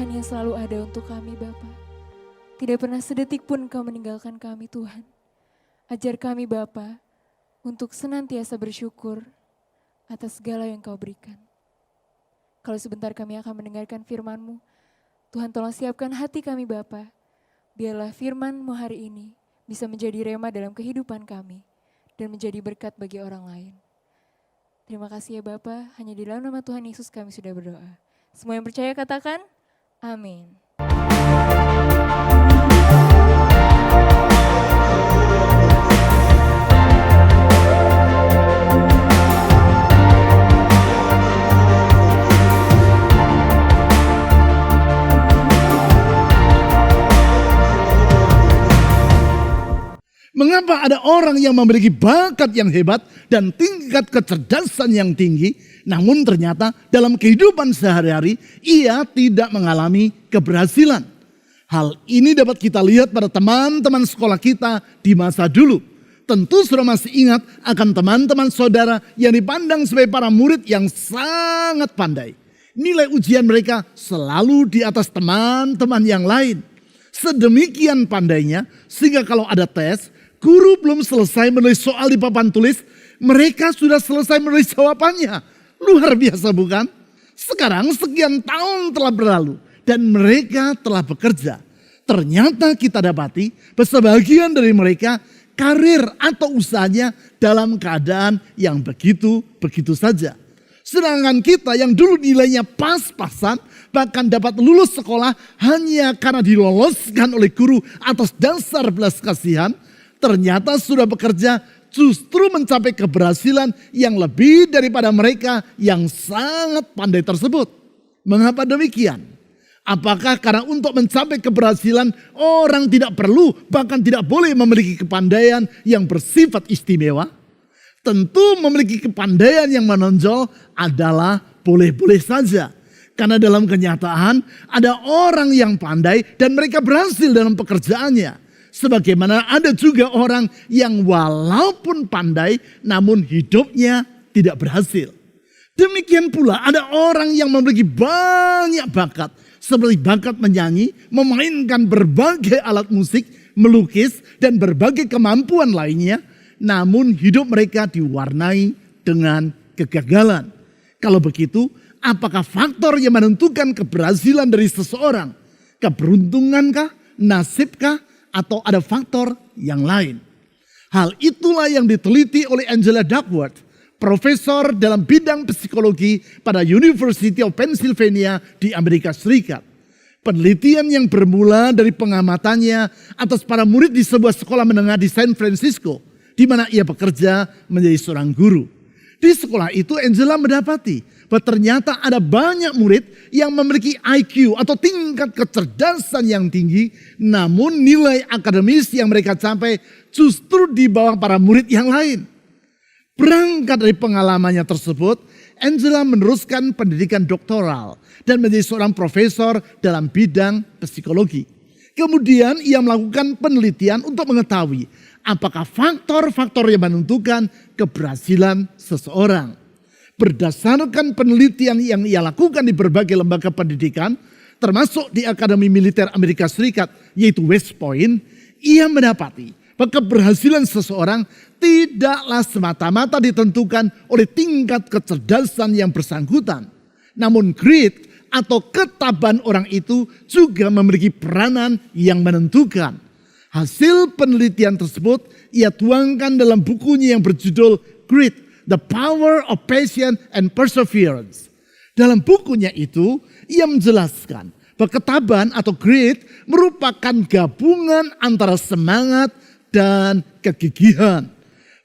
Tuhan yang selalu ada untuk kami Bapa. Tidak pernah sedetik pun Engkau meninggalkan kami Tuhan. Ajar kami Bapa untuk senantiasa bersyukur atas segala yang Kau berikan. Kalau sebentar kami akan mendengarkan firman-Mu, Tuhan tolong siapkan hati kami Bapa. Biarlah firman-Mu hari ini bisa menjadi rema dalam kehidupan kami dan menjadi berkat bagi orang lain. Terima kasih ya Bapa, hanya di dalam nama Tuhan Yesus kami sudah berdoa. Semua yang percaya katakan, amin. Mengapa ada orang yang memiliki bakat yang hebat dan tingkat kecerdasan yang tinggi, namun ternyata dalam kehidupan sehari-hari ia tidak mengalami keberhasilan? Hal ini dapat kita lihat pada teman-teman sekolah kita di masa dulu. Tentu saudara masih ingat akan teman-teman saudara yang dipandang sebagai para murid yang sangat pandai. Nilai ujian mereka selalu di atas teman-teman yang lain. Sedemikian pandainya sehingga kalau ada tes, guru belum selesai menulis soal di papan tulis, mereka sudah selesai menulis jawabannya. Luar biasa bukan? Sekarang sekian tahun telah berlalu dan mereka telah bekerja. Ternyata kita dapati sebagian dari mereka karir atau usahanya dalam keadaan yang begitu saja. Sedangkan kita yang dulu nilainya pas-pasan bahkan dapat lulus sekolah hanya karena diloloskan oleh guru atas dasar belas kasihan, ternyata sudah bekerja justru mencapai keberhasilan yang lebih daripada mereka yang sangat pandai tersebut. Mengapa demikian? Apakah karena untuk mencapai keberhasilan orang tidak perlu bahkan tidak boleh memiliki kepandaian yang bersifat istimewa? Tentu memiliki kepandaian yang menonjol adalah boleh-boleh saja. Karena dalam kenyataan ada orang yang pandai dan mereka berhasil dalam pekerjaannya. Sebagaimana ada juga orang yang walaupun pandai namun hidupnya tidak berhasil. Demikian pula ada orang yang memiliki banyak bakat. Seperti bakat menyanyi, memainkan berbagai alat musik, melukis dan berbagai kemampuan lainnya. Namun hidup mereka diwarnai dengan kegagalan. Kalau begitu, apakah faktor yang menentukan keberhasilan dari seseorang? Keberuntungankah? Nasibkah? Atau ada faktor yang lain? Hal itulah yang diteliti oleh Angela Duckworth, profesor dalam bidang psikologi pada University of Pennsylvania di Amerika Serikat. Penelitian yang bermula dari pengamatannya atas para murid di sebuah sekolah menengah di San Francisco, di mana ia bekerja menjadi seorang guru. Di sekolah itu Angela mendapati bahwa ternyata ada banyak murid yang memiliki IQ atau tingkat kecerdasan yang tinggi, namun nilai akademis yang mereka capai justru di bawah para murid yang lain. Berangkat dari pengalamannya tersebut, Angela meneruskan pendidikan doktoral dan menjadi seorang profesor dalam bidang psikologi. Kemudian ia melakukan penelitian untuk mengetahui apakah faktor-faktor yang menentukan keberhasilan seseorang. Berdasarkan penelitian yang ia lakukan di berbagai lembaga pendidikan, termasuk di Akademi Militer Amerika Serikat yaitu West Point, ia mendapati bahwa keberhasilan seseorang tidaklah semata-mata ditentukan oleh tingkat kecerdasan yang bersangkutan. Namun grit atau ketabahan orang itu juga memiliki peranan yang menentukan. Hasil penelitian tersebut ia tuangkan dalam bukunya yang berjudul Grit, The Power of Patience and Perseverance. Dalam bukunya itu ia menjelaskan bahwa ketabahan atau grit merupakan gabungan antara semangat dan kegigihan.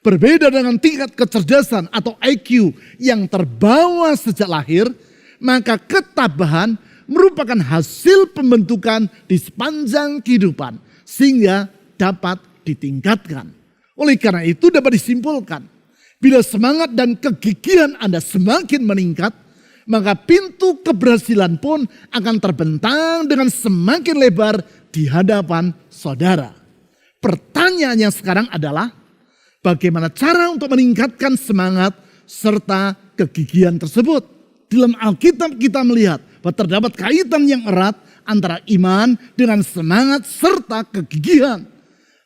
Berbeda dengan tingkat kecerdasan atau IQ yang terbawa sejak lahir, maka ketabahan merupakan hasil pembentukan di sepanjang kehidupan sehingga dapat ditingkatkan. Oleh karena itu dapat disimpulkan, bila semangat dan kegigihan Anda semakin meningkat, maka pintu keberhasilan pun akan terbentang dengan semakin lebar di hadapan saudara. Pertanyaannya sekarang adalah bagaimana cara untuk meningkatkan semangat serta kegigihan tersebut. Dalam Alkitab kita melihat bahwa terdapat kaitan yang erat antara iman dengan semangat serta kegigihan.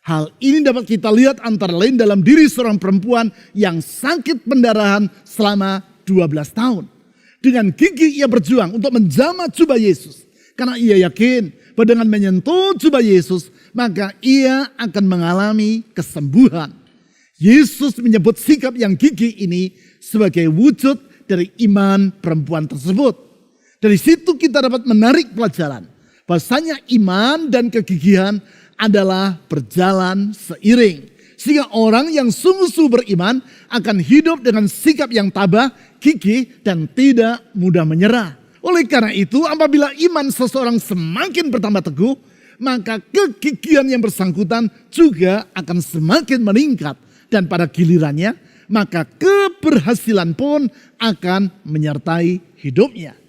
Hal ini dapat kita lihat antara lain dalam diri seorang perempuan yang sakit pendarahan selama 12 tahun. Dengan gigih ia berjuang untuk menjamah jubah Yesus. Karena ia yakin bahwa dengan menyentuh jubah Yesus, maka ia akan mengalami kesembuhan. Yesus menyebut sikap yang gigih ini sebagai wujud dari iman perempuan tersebut. Dari situ kita dapat menarik pelajaran. Bahwasanya iman dan kegigihan adalah berjalan seiring. Sehingga orang yang sungguh-sungguh beriman akan hidup dengan sikap yang tabah, gigih, dan tidak mudah menyerah. Oleh karena itu, apabila iman seseorang semakin bertambah teguh, maka kegigihan yang bersangkutan juga akan semakin meningkat. Dan pada gilirannya, maka keberhasilan pun akan menyertai hidupnya.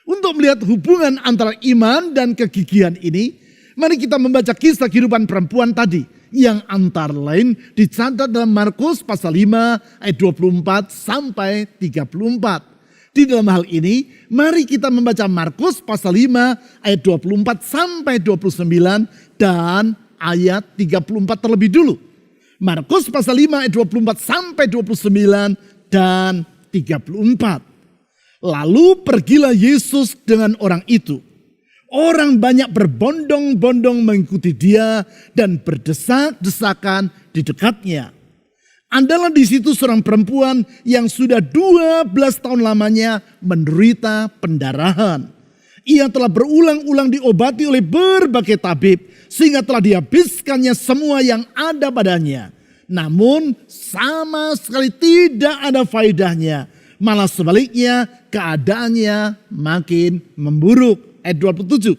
Untuk melihat hubungan antara iman dan kegigihan ini, mari kita membaca kisah kehidupan perempuan tadi yang antara lain dicatat dalam Markus pasal 5 ayat 24 sampai 34. Di dalam hal ini, mari kita membaca Markus pasal 5 ayat 24 sampai 29 dan ayat 34 terlebih dulu. Markus pasal 5 ayat 24 sampai 29 dan 34. Lalu pergilah Yesus dengan orang itu. Orang banyak berbondong-bondong mengikuti dia dan berdesak-desakan di dekatnya. Adalah di situ seorang perempuan yang sudah 12 tahun lamanya menderita pendarahan. Ia telah berulang-ulang diobati oleh berbagai tabib sehingga telah dihabiskannya semua yang ada padanya. Namun sama sekali tidak ada faedahnya. Malah sebaliknya keadaannya makin memburuk. Ayat 27.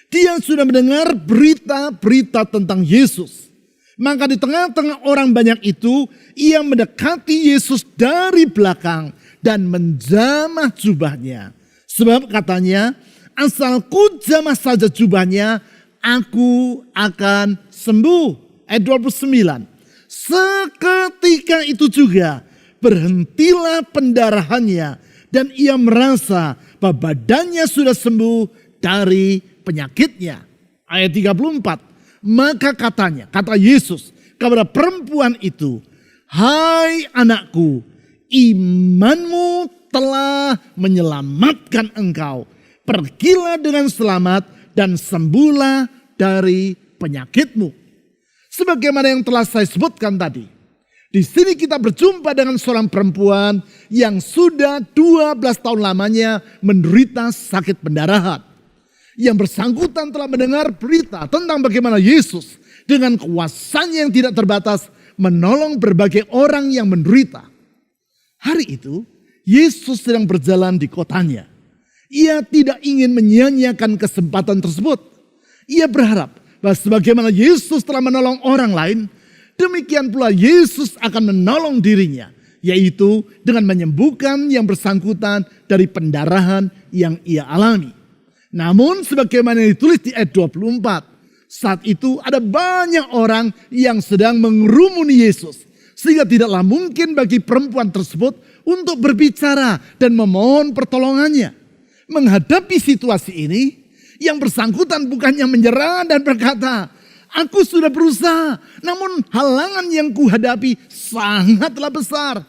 Dia sudah mendengar berita-berita tentang Yesus. Maka di tengah-tengah orang banyak itu, ia mendekati Yesus dari belakang dan menjamah jubahnya. Sebab katanya, asal ku jamah saja jubahnya, aku akan sembuh. Ayat 29. Seketika itu juga berhentilah pendarahannya dan ia merasa bahwa badannya sudah sembuh dari penyakitnya. Ayat 34. Maka katanya, kata Yesus kepada perempuan itu, hai anakku, imanmu telah menyelamatkan engkau. Pergilah dengan selamat dan sembuhlah dari penyakitmu. Sebagaimana yang telah saya sebutkan tadi. Di sini kita berjumpa dengan seorang perempuan yang sudah 12 tahun lamanya menderita sakit pendarahan. Yang bersangkutan telah mendengar berita tentang bagaimana Yesus dengan kuasanya yang tidak terbatas menolong berbagai orang yang menderita. Hari itu Yesus sedang berjalan di kotanya. Ia tidak ingin menyia-nyiakan kesempatan tersebut. Ia berharap bahwa sebagaimana Yesus telah menolong orang lain, demikian pula Yesus akan menolong dirinya, yaitu dengan menyembuhkan yang bersangkutan dari pendarahan yang ia alami. Namun sebagaimana ditulis di ayat 24, saat itu ada banyak orang yang sedang mengerumuni Yesus, sehingga tidaklah mungkin bagi perempuan tersebut untuk berbicara dan memohon pertolongannya. Menghadapi situasi ini, yang bersangkutan bukannya menyerah dan berkata, aku sudah berusaha, namun halangan yang kuhadapi sangatlah besar.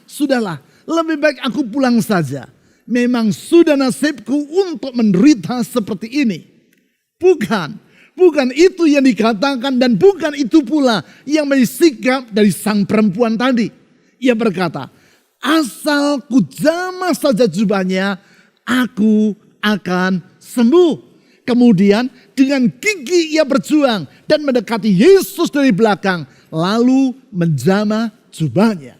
Sudahlah, lebih baik aku pulang saja. Memang sudah nasibku untuk menderita seperti ini. Bukan itu yang dikatakan dan bukan itu pula yang menjadi sikap dari sang perempuan tadi. Ia berkata, asal ku jamah saja jubahnya, aku akan sembuh. Kemudian dengan gigih ia berjuang dan mendekati Yesus dari belakang. Lalu menjamah jubahnya.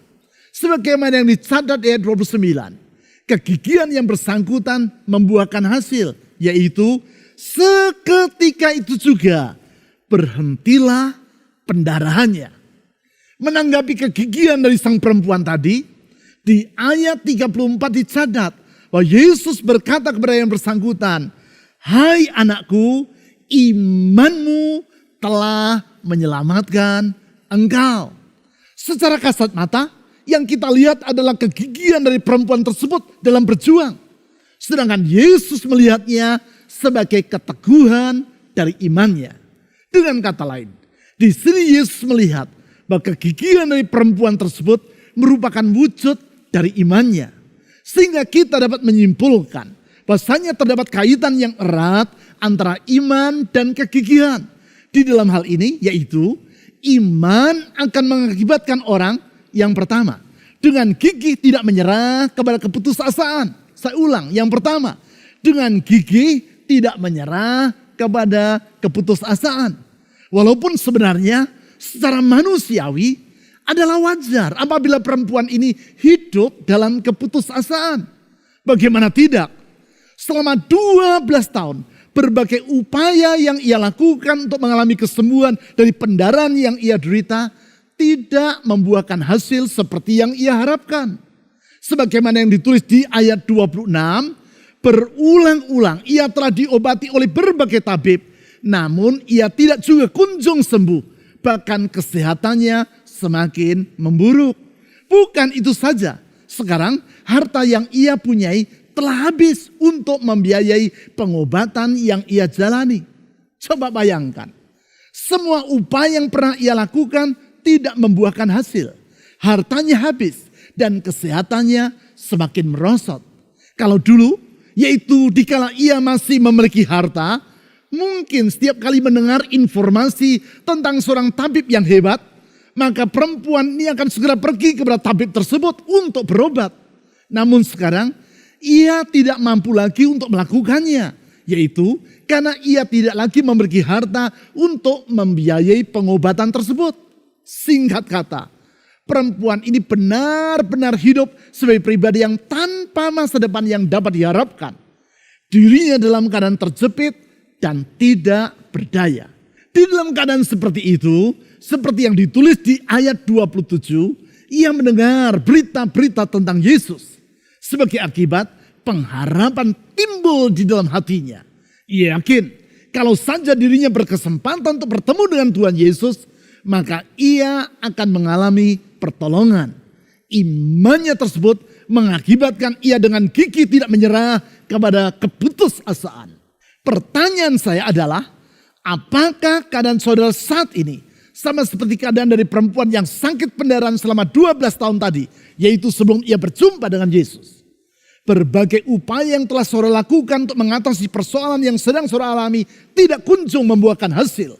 Sebagaimana yang dicatat ayat 29. Kegigihan yang bersangkutan membuahkan hasil. Yaitu seketika itu juga berhentilah pendarahannya. Menanggapi kegigihan dari sang perempuan tadi. Di ayat 34 dicatat bahwa Yesus berkata kepada yang bersangkutan, hai anakku, imanmu telah menyelamatkan engkau. Secara kasat mata, yang kita lihat adalah kegigihan dari perempuan tersebut dalam berjuang. Sedangkan Yesus melihatnya sebagai keteguhan dari imannya. Dengan kata lain, di sini Yesus melihat bahwa kegigihan dari perempuan tersebut merupakan wujud dari imannya. Sehingga kita dapat menyimpulkan bahwasanya terdapat kaitan yang erat antara iman dan kegigihan. Di dalam hal ini yaitu iman akan mengakibatkan orang yang pertama, dengan gigih tidak menyerah kepada keputusasaan. Saya ulang, yang pertama, dengan gigih tidak menyerah kepada keputusasaan. Walaupun sebenarnya secara manusiawi adalah wajar apabila perempuan ini hidup dalam keputusasaan. Bagaimana tidak? Selama 12 tahun berbagai upaya yang ia lakukan untuk mengalami kesembuhan dari pendarahan yang ia derita tidak membuahkan hasil seperti yang ia harapkan. Sebagaimana yang ditulis di ayat 26, berulang-ulang ia telah diobati oleh berbagai tabib, namun ia tidak juga kunjung sembuh, bahkan kesehatannya semakin memburuk. Bukan itu saja, sekarang harta yang ia punyai telah habis untuk membiayai pengobatan yang ia jalani. Coba bayangkan, semua upaya yang pernah ia lakukan tidak membuahkan hasil. Hartanya habis dan kesehatannya semakin merosot. Kalau dulu, yaitu dikala ia masih memiliki harta, mungkin setiap kali mendengar informasi tentang seorang tabib yang hebat, maka perempuan ini akan segera pergi kepada tabib tersebut untuk berobat. Namun sekarang ia tidak mampu lagi untuk melakukannya, yaitu karena ia tidak lagi memiliki harta untuk membiayai pengobatan tersebut. Singkat kata, perempuan ini benar-benar hidup sebagai pribadi yang tanpa masa depan yang dapat diharapkan. Dirinya dalam keadaan terjepit dan tidak berdaya. Di dalam keadaan seperti itu, seperti yang ditulis di ayat 27, ia mendengar berita-berita tentang Yesus. Sebagai akibat, pengharapan timbul di dalam hatinya. Ia yakin kalau saja dirinya berkesempatan untuk bertemu dengan Tuhan Yesus, maka ia akan mengalami pertolongan. Imannya tersebut mengakibatkan ia dengan gigih tidak menyerah kepada keputusasaan. Pertanyaan saya adalah, apakah keadaan saudara saat ini sama seperti keadaan dari perempuan yang sakit pendarahan selama 12 tahun tadi, yaitu sebelum ia berjumpa dengan Yesus? Berbagai upaya yang telah saudara lakukan untuk mengatasi persoalan yang sedang saudara alami tidak kunjung membuahkan hasil.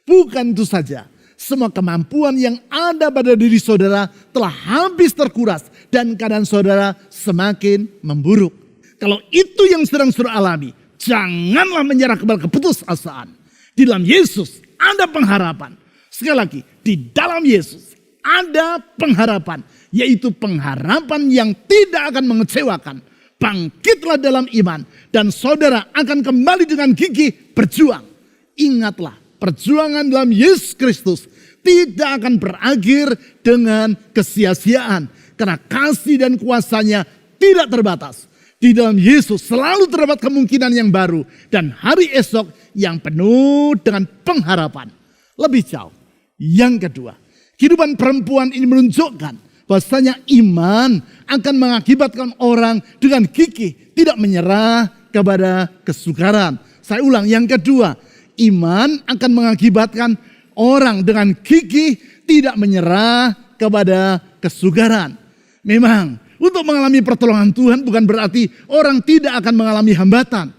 Bukan itu saja, semua kemampuan yang ada pada diri saudara telah habis terkuras dan keadaan saudara semakin memburuk. Kalau itu yang sedang saudara alami, janganlah menyerah kepada keputusasaan. Di dalam Yesus ada pengharapan. Sekali lagi, di dalam Yesus ada pengharapan, yaitu pengharapan yang tidak akan mengecewakan. Bangkitlah dalam iman dan saudara akan kembali dengan gigih berjuang. Ingatlah, perjuangan dalam Yesus Kristus tidak akan berakhir dengan kesia-siaan. Karena kasih dan kuasanya tidak terbatas. Di dalam Yesus selalu terdapat kemungkinan yang baru. Dan hari esok yang penuh dengan pengharapan. Lebih jauh, yang kedua, kehidupan perempuan ini menunjukkan bahwasanya iman akan mengakibatkan orang dengan gigih tidak menyerah kepada kesukaran. Saya ulang, yang kedua, iman akan mengakibatkan orang dengan gigih tidak menyerah kepada kesukaran. Memang untuk mengalami pertolongan Tuhan bukan berarti orang tidak akan mengalami hambatan.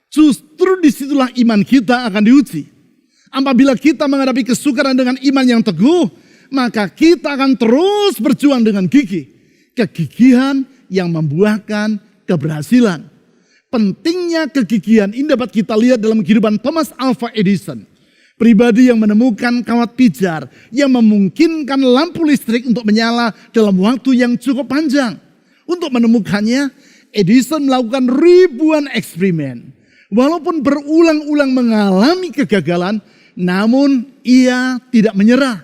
Justru disitulah iman kita akan diuji. Apabila kita menghadapi kesukaran dengan iman yang teguh, maka kita akan terus berjuang dengan gigih. Kegigihan yang membuahkan keberhasilan. Pentingnya kegigihan ini dapat kita lihat dalam kehidupan Thomas Alva Edison. Pribadi yang menemukan kawat pijar yang memungkinkan lampu listrik untuk menyala dalam waktu yang cukup panjang. Untuk menemukannya, Edison melakukan ribuan eksperimen. Walaupun berulang-ulang mengalami kegagalan, namun ia tidak menyerah.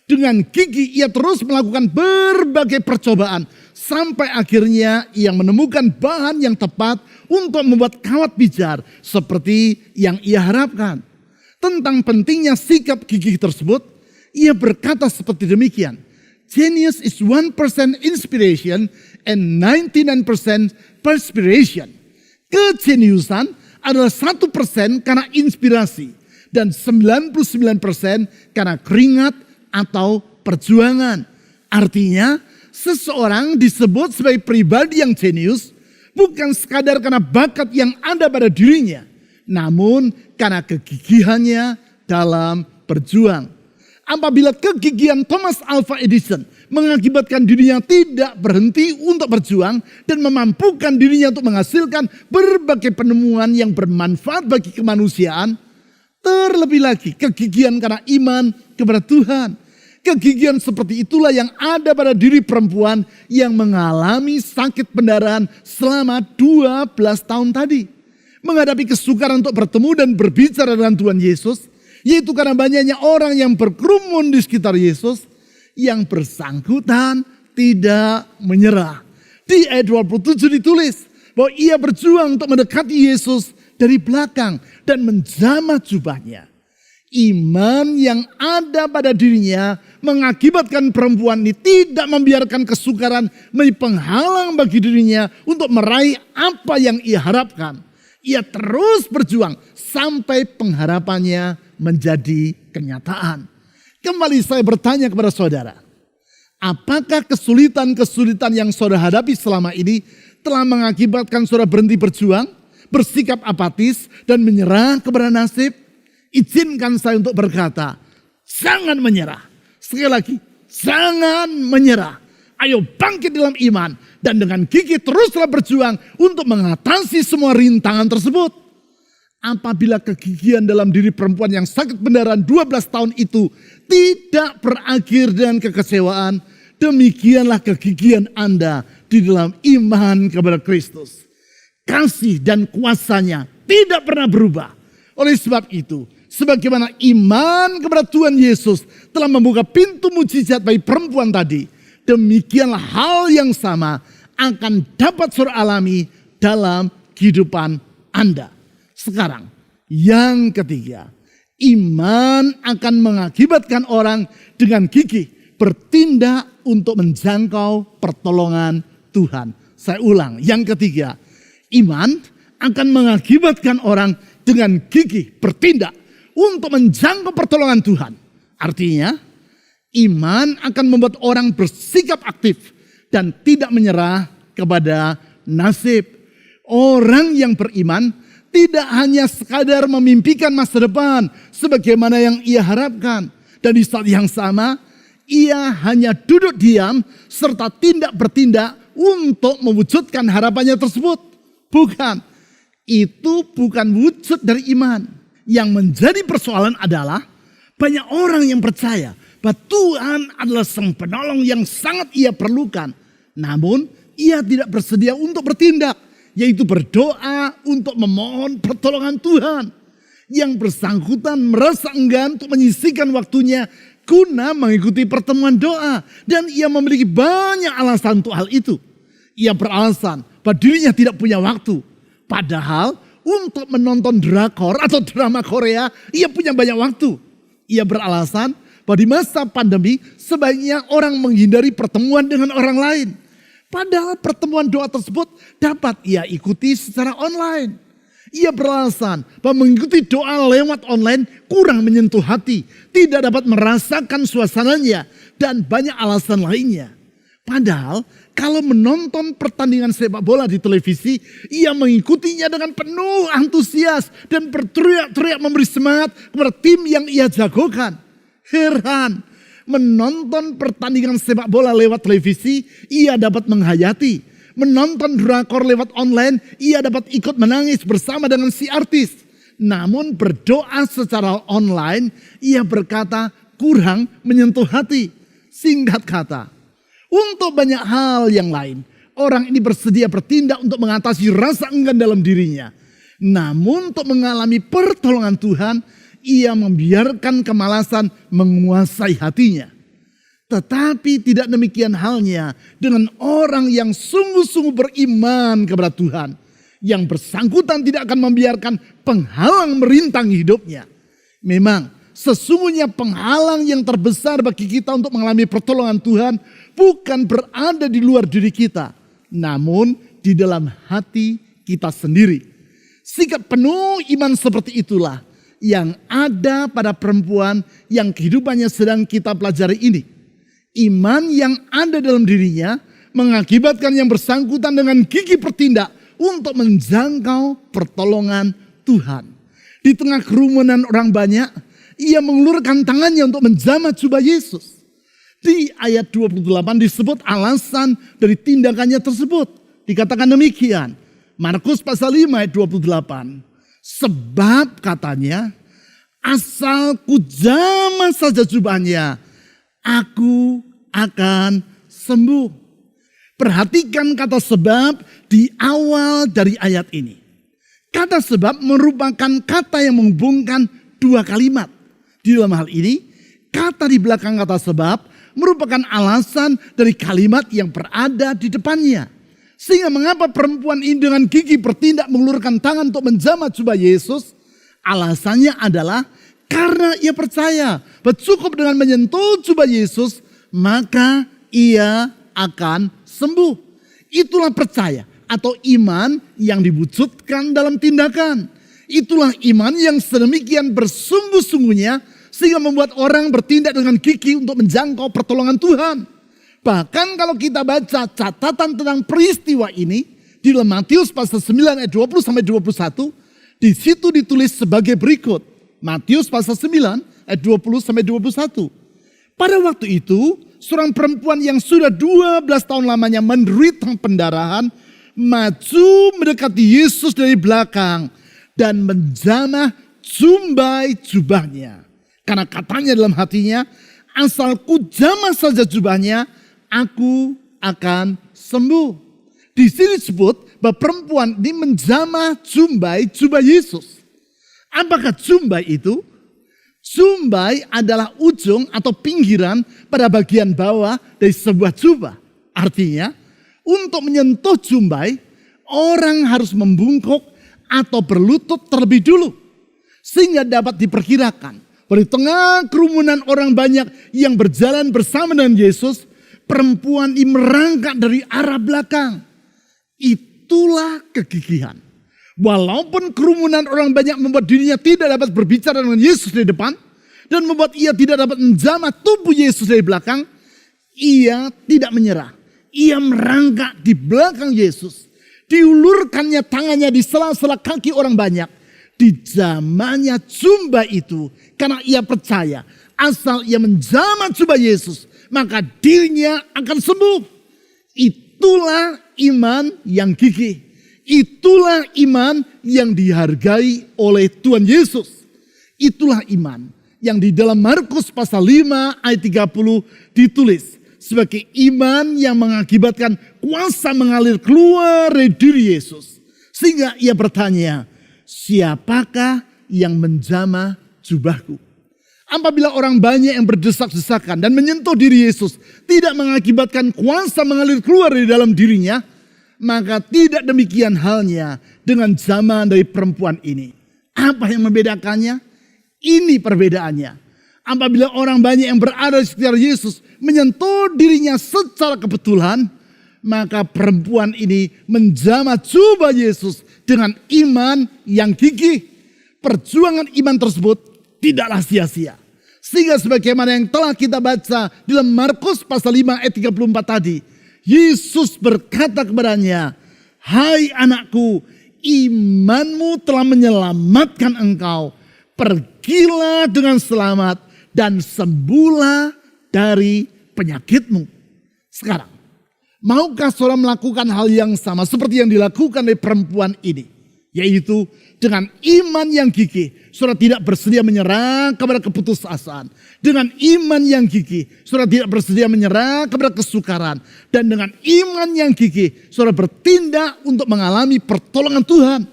Dengan gigih ia terus melakukan berbagai percobaan sampai akhirnya ia menemukan bahan yang tepat untuk membuat kawat pijar seperti yang ia harapkan. Tentang pentingnya sikap gigih tersebut, ia berkata seperti demikian. Genius is 1% inspiration and 99% perspiration. Kejeniusan adalah 1% karena inspirasi dan 99% karena keringat atau perjuangan. Artinya seseorang disebut sebagai pribadi yang jenius bukan sekadar karena bakat yang ada pada dirinya, namun karena kegigihannya dalam berjuang. Apabila kegigihan Thomas Alva Edison mengakibatkan dirinya tidak berhenti untuk berjuang dan memampukan dirinya untuk menghasilkan berbagai penemuan yang bermanfaat bagi kemanusiaan, terlebih lagi kegigihan karena iman kepada Tuhan. Kegigihan seperti itulah yang ada pada diri perempuan yang mengalami sakit pendarahan selama 12 tahun tadi. Menghadapi kesukaran untuk bertemu dan berbicara dengan Tuhan Yesus, yaitu karena banyaknya orang yang berkerumun di sekitar Yesus, yang bersangkutan tidak menyerah. Di ayat 27 ditulis bahwa ia berjuang untuk mendekati Yesus dari belakang dan menjamah jubahnya. Iman yang ada pada dirinya mengakibatkan perempuan ini tidak membiarkan kesukaran menjadi penghalang bagi dirinya untuk meraih apa yang ia harapkan. Ia terus berjuang sampai pengharapannya menjadi kenyataan. Kembali saya bertanya kepada saudara, apakah kesulitan-kesulitan yang saudara hadapi selama ini telah mengakibatkan saudara berhenti berjuang, bersikap apatis dan menyerah kepada nasib? Izinkan saya untuk berkata, jangan menyerah. Sekali lagi, jangan menyerah. Ayo bangkit dalam iman dan dengan gigih teruslah berjuang untuk mengatasi semua rintangan tersebut. Apabila kegigihan dalam diri perempuan yang sakit pendarahan 12 tahun itu tidak berakhir dengan kekecewaan, demikianlah kegigihan Anda di dalam iman kepada Kristus. Kasih dan kuasanya tidak pernah berubah. Oleh sebab itu, sebagaimana iman kepada Tuhan Yesus telah membuka pintu mujizat bagi perempuan tadi, demikianlah hal yang sama akan dapat saudara alami dalam kehidupan Anda. Sekarang, yang ketiga, iman akan mengakibatkan orang dengan gigih bertindak untuk menjangkau pertolongan Tuhan. Saya ulang, yang ketiga, iman akan mengakibatkan orang dengan gigih bertindak untuk menjangkau pertolongan Tuhan. Artinya, iman akan membuat orang bersikap aktif dan tidak menyerah kepada nasib. Orang yang beriman tidak hanya sekadar memimpikan masa depan sebagaimana yang ia harapkan. Dan di saat yang sama, ia hanya duduk diam serta tidak bertindak untuk mewujudkan harapannya tersebut. Bukan, itu bukan wujud dari iman. Yang menjadi persoalan adalah banyak orang yang percaya bahwa Tuhan adalah sang penolong yang sangat ia perlukan. Namun ia tidak bersedia untuk bertindak, yaitu berdoa untuk memohon pertolongan Tuhan. Yang bersangkutan merasa enggan untuk menyisihkan waktunya guna mengikuti pertemuan doa. Dan ia memiliki banyak alasan untuk hal itu. Ia beralasan bahwa dirinya tidak punya waktu. Padahal untuk menonton drakor atau drama Korea, ia punya banyak waktu. Ia beralasan bahwa di masa pandemi sebaiknya orang menghindari pertemuan dengan orang lain. Padahal pertemuan doa tersebut dapat ia ikuti secara online. Ia beralasan bahwa mengikuti doa lewat online kurang menyentuh hati, tidak dapat merasakan suasananya, dan banyak alasan lainnya. Padahal kalau menonton pertandingan sepak bola di televisi, ia mengikutinya dengan penuh antusias dan berteriak-teriak memberi semangat kepada tim yang ia jagokan. Heran. Menonton pertandingan sepak bola lewat televisi, ia dapat menghayati. Menonton drakor lewat online, ia dapat ikut menangis bersama dengan si artis. Namun berdoa secara online, ia berkata kurang menyentuh hati. Singkat kata, untuk banyak hal yang lain, orang ini bersedia bertindak untuk mengatasi rasa enggan dalam dirinya. Namun untuk mengalami pertolongan Tuhan, ia membiarkan kemalasan menguasai hatinya. Tetapi tidak demikian halnya dengan orang yang sungguh-sungguh beriman kepada Tuhan. Yang bersangkutan tidak akan membiarkan penghalang merintangi hidupnya. Memang sesungguhnya penghalang yang terbesar bagi kita untuk mengalami pertolongan Tuhan bukan berada di luar diri kita, namun di dalam hati kita sendiri. Sikap penuh iman seperti itulah yang ada pada perempuan yang kehidupannya sedang kita pelajari ini. Iman yang ada dalam dirinya mengakibatkan yang bersangkutan dengan gigih bertindak untuk menjangkau pertolongan Tuhan. Di tengah kerumunan orang banyak, ia mengulurkan tangannya untuk menjamah jubah Yesus. Di ayat 28 disebut alasan dari tindakannya tersebut. Dikatakan demikian. Markus pasal 5 ayat 28. Sebab katanya, asal ku jamah saja jubahnya, aku akan sembuh. Perhatikan kata sebab di awal dari ayat ini. Kata sebab merupakan kata yang menghubungkan dua kalimat. Di dalam hal ini, kata di belakang kata sebab merupakan alasan dari kalimat yang berada di depannya. Sehingga mengapa perempuan ini dengan gigih bertindak mengulurkan tangan untuk menjamah jubah Yesus? Alasannya adalah karena ia percaya bahwa cukup dengan menyentuh jubah Yesus, maka ia akan sembuh. Itulah percaya atau iman yang diwujudkan dalam tindakan. Itulah iman yang sedemikian bersungguh-sungguhnya sehingga membuat orang bertindak dengan gigih untuk menjangkau pertolongan Tuhan. Bahkan kalau kita baca catatan tentang peristiwa ini di dalam Matius pasal 9 ayat 20 sampai 21, di situ ditulis sebagai berikut. Matius pasal 9 ayat 20 sampai 21. Pada waktu itu, seorang perempuan yang sudah 12 tahun lamanya menderita pendarahan maju mendekati Yesus dari belakang dan menjamah jumbai jubahnya. Karena katanya dalam hatinya, asal ku jamah saja jubahnya, aku akan sembuh. Di sini disebut bahwa perempuan ini menjamah jumbai jubah Yesus. Apakah jumbai itu? Jumbai adalah ujung atau pinggiran pada bagian bawah dari sebuah jubah. Artinya, untuk menyentuh jumbai, orang harus membungkuk atau berlutut terlebih dulu. Sehingga dapat diperkirakan, di tengah kerumunan orang banyak yang berjalan bersama dengan Yesus, perempuan ini merangkak dari arah belakang. Itulah kegigihan. Walaupun kerumunan orang banyak membuat dirinya tidak dapat berbicara dengan Yesus di depan, dan membuat ia tidak dapat menjamah tubuh Yesus dari belakang, ia tidak menyerah. Ia merangkak di belakang Yesus. Diulurkannya tangannya di sela-sela kaki orang banyak. Dijamahnya jubah itu karena ia percaya asal ia menjamah jubah Yesus, maka dirinya akan sembuh. Itulah iman yang gigih. Itulah iman yang dihargai oleh Tuhan Yesus. Itulah iman yang di dalam Markus pasal 5 ayat 30 ditulis sebagai iman yang mengakibatkan kuasa mengalir keluar dari diri Yesus. Sehingga ia bertanya, siapakah yang menjamah jubahku? Apabila orang banyak yang berdesak-desakan dan menyentuh diri Yesus tidak mengakibatkan kuasa mengalir keluar dari dalam dirinya, maka tidak demikian halnya dengan zaman dari perempuan ini. Apa yang membedakannya? Ini perbedaannya. Apabila orang banyak yang berada di sekitar Yesus menyentuh dirinya secara kebetulan, maka perempuan ini menjamah jubah Yesus dengan iman yang gigih. Perjuangan iman tersebut tidaklah sia-sia. Sehingga sebagaimana yang telah kita baca di dalam Markus pasal 5 ayat 34 tadi, Yesus berkata kepadanya, hai anakku, imanmu telah menyelamatkan engkau. Pergilah dengan selamat dan sembuhlah dari penyakitmu. Sekarang, maukah saudara melakukan hal yang sama seperti yang dilakukan oleh perempuan ini? Yaitu dengan iman yang gigih, saudara tidak bersedia menyerah kepada keputusasaan. Dengan iman yang gigih, saudara tidak bersedia menyerah kepada kesukaran. Dan dengan iman yang gigih, saudara bertindak untuk mengalami pertolongan Tuhan.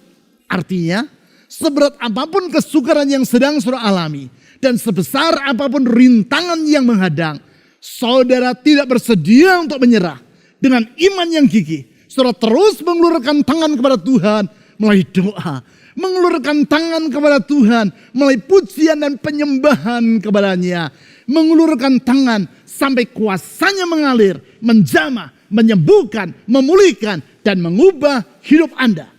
Artinya, seberat apapun kesukaran yang sedang saudara alami, dan sebesar apapun rintangan yang menghadang, saudara tidak bersedia untuk menyerah. Dengan iman yang gigih, saudara terus mengulurkan tangan kepada Tuhan melalui doa, mengulurkan tangan kepada Tuhan melalui pujian dan penyembahan kepadanya, mengulurkan tangan sampai kuasanya mengalir, menjamah, menyembuhkan, memulihkan, dan mengubah hidup Anda.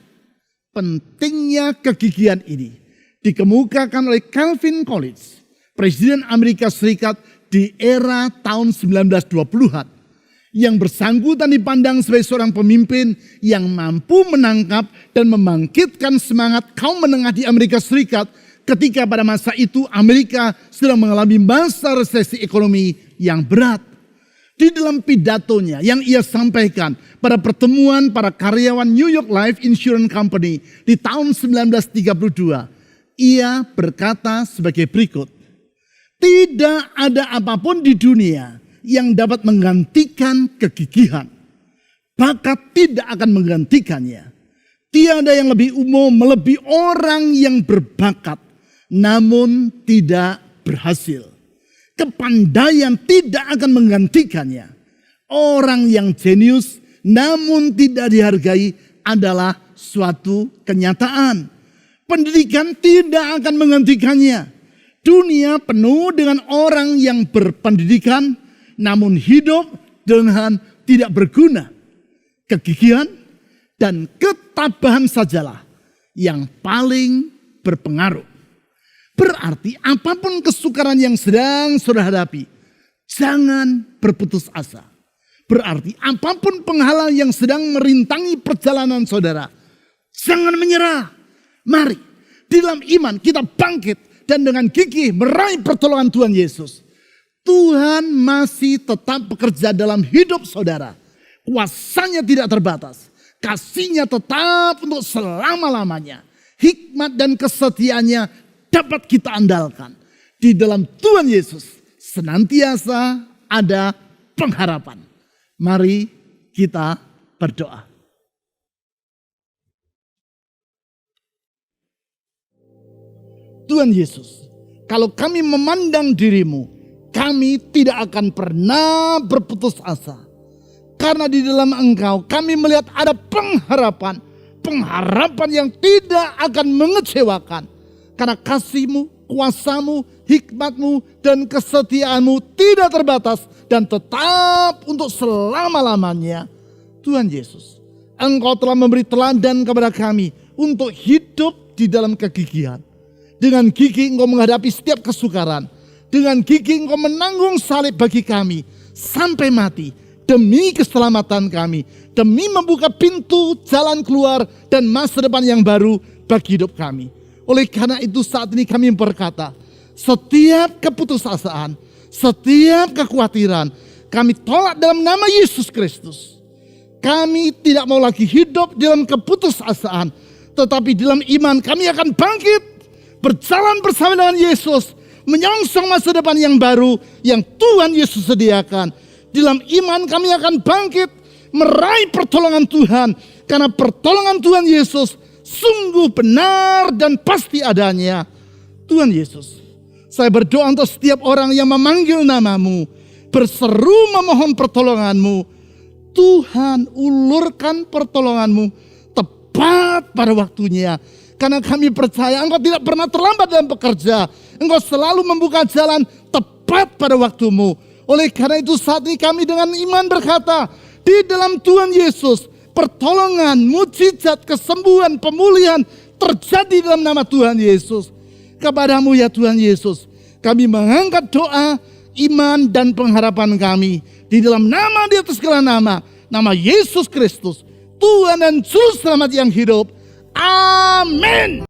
Pentingnya kegigihan ini dikemukakan oleh Calvin Coolidge, Presiden Amerika Serikat di era tahun 1920-an. Yang bersangkutan dipandang sebagai seorang pemimpin yang mampu menangkap dan membangkitkan semangat kaum menengah di Amerika Serikat ketika pada masa itu Amerika sedang mengalami masa resesi ekonomi yang berat. Di dalam pidatonya yang ia sampaikan pada pertemuan para karyawan New York Life Insurance Company di tahun 1932, ia berkata sebagai berikut, "Tidak ada apapun di dunia yang dapat menggantikan kegigihan. Bakat tidak akan menggantikannya. Tiada yang lebih umum melebihi orang yang berbakat namun tidak berhasil. Kepandaian tidak akan menggantikannya. Orang yang jenius namun tidak dihargai adalah suatu kenyataan. Pendidikan tidak akan menggantikannya. Dunia penuh dengan orang yang berpendidikan namun hidup dengan tidak berguna. Kegigihan dan ketabahan sajalah yang paling berpengaruh." Berarti apapun kesukaran yang sedang saudara hadapi, jangan berputus asa. Berarti apapun penghalang yang sedang merintangi perjalanan saudara, jangan menyerah. Mari di dalam iman kita bangkit dan dengan gigih meraih pertolongan Tuhan Yesus. Tuhan masih tetap bekerja dalam hidup saudara. Kuasanya tidak terbatas. Kasihnya tetap untuk selama-lamanya. Hikmat dan kesetiaannya dapat kita andalkan. Di dalam Tuhan Yesus senantiasa ada pengharapan. Mari kita berdoa. Tuhan Yesus, kalau kami memandang dirimu, kami tidak akan pernah berputus asa. Karena di dalam Engkau kami melihat ada pengharapan. Pengharapan yang tidak akan mengecewakan. Karena kasih-Mu, kuasa-Mu, hikmat-Mu, dan kesetiaan-Mu tidak terbatas dan tetap untuk selama-lamanya. Tuhan Yesus, Engkau telah memberi teladan kepada kami untuk hidup di dalam kegigihan. Dengan gigih Engkau menghadapi setiap kesukaran. Dengan gigih Engkau menanggung salib bagi kami sampai mati demi keselamatan kami. Demi membuka pintu jalan keluar dan masa depan yang baru bagi hidup kami. Oleh karena itu saat ini kami berkata, setiap keputusasaan, setiap kekhawatiran, kami tolak dalam nama Yesus Kristus. Kami tidak mau lagi hidup dalam keputusasaan, tetapi dalam iman kami akan bangkit, berjalan bersama dengan Yesus, menyongsong masa depan yang baru yang Tuhan Yesus sediakan. Dalam iman kami akan bangkit, meraih pertolongan Tuhan, karena pertolongan Tuhan Yesus sungguh benar dan pasti adanya. Tuhan Yesus, saya berdoa untuk setiap orang yang memanggil nama-Mu, berseru memohon pertolongan-Mu. Tuhan, ulurkan pertolongan-Mu tepat pada waktunya. Karena kami percaya Engkau tidak pernah terlambat dalam bekerja. Engkau selalu membuka jalan tepat pada waktu-Mu. Oleh karena itu saat ini kami dengan iman berkata, di dalam Tuhan Yesus, pertolongan, mujizat, kesembuhan, pemulihan terjadi dalam nama Tuhan Yesus. Kepada-Mu ya Tuhan Yesus, kami mengangkat doa, iman dan pengharapan kami. Di dalam nama di atas segala nama, nama Yesus Kristus, Tuhan dan Juru Selamat yang hidup. Amin.